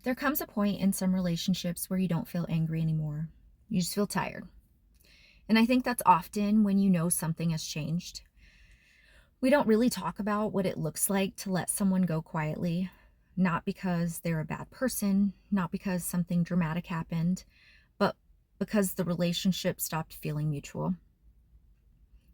There comes a point in some relationships where you don't feel angry anymore. You just feel tired. And I think that's often when you know something has changed. We don't really talk about what it looks like to let someone go quietly, not because they're a bad person, not because something dramatic happened, but because the relationship stopped feeling mutual.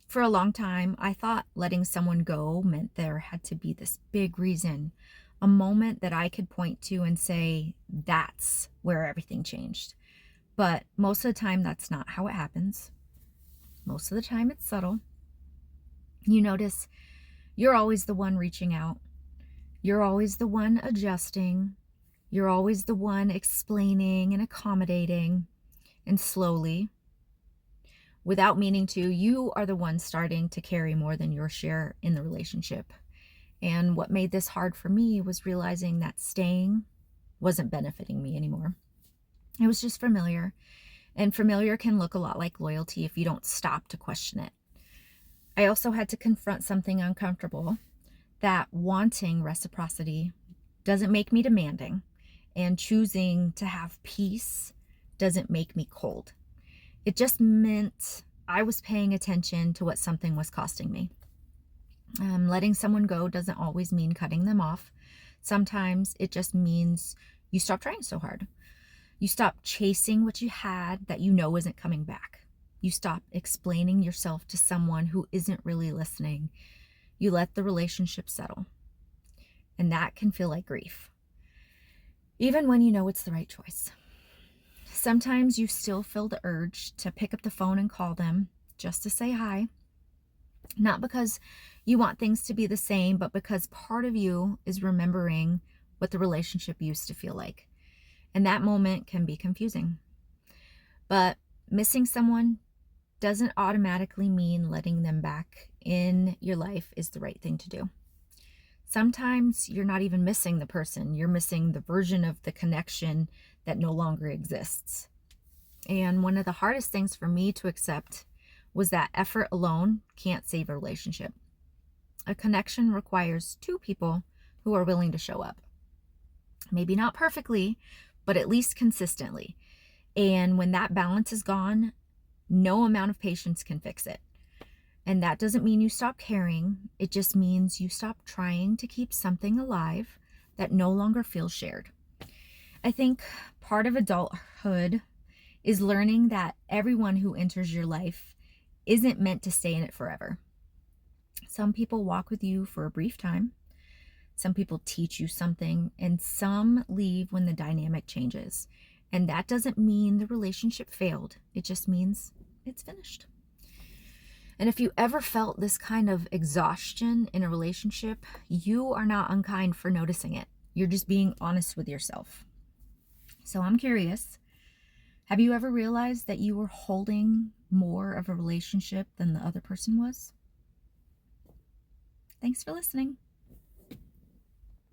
For a long time, I thought letting someone go meant there had to be this big reason, a moment that I could point to and say, that's where everything changed. But most of the time, that's not how it happens. Most of the time, it's subtle. You notice you're always the one reaching out, you're always the one adjusting, you're always the one explaining and accommodating, and slowly, without meaning to, you are the one starting to carry more than your share in the relationship. And what made this hard for me was realizing that staying wasn't benefiting me anymore. It was just familiar. And familiar can look a lot like loyalty if you don't stop to question it. I also had to confront something uncomfortable, that wanting reciprocity doesn't make me demanding, and choosing to have peace doesn't make me cold. It just meant I was paying attention to what something was costing me. Letting someone go doesn't always mean cutting them off. Sometimes it just means you stop trying so hard. You stop chasing what you had that you know isn't coming back. You stop explaining yourself to someone who isn't really listening. You let the relationship settle. And that can feel like grief, even when you know it's the right choice. Sometimes you still feel the urge to pick up the phone and call them just to say hi. Not because you want things to be the same, but because part of you is remembering what the relationship used to feel like. And that moment can be confusing. But missing someone doesn't automatically mean letting them back in your life is the right thing to do. Sometimes you're not even missing the person, you're missing the version of the connection that no longer exists. And one of the hardest things for me to accept was that effort alone can't save a relationship. A connection requires two people who are willing to show up. Maybe not perfectly, but at least consistently. And when that balance is gone, no amount of patience can fix it. And that doesn't mean you stop caring. It just means you stop trying to keep something alive that no longer feels shared. I think part of adulthood is learning that everyone who enters your life isn't meant to stay in it forever. Some people walk with you for a brief time. Some people teach you something, and some leave when the dynamic changes. And that doesn't mean the relationship failed. It just means it's finished. And if you ever felt this kind of exhaustion in a relationship, you are not unkind for noticing it. You're just being honest with yourself. So I'm curious, have you ever realized that you were holding more of a relationship than the other person was? Thanks for listening.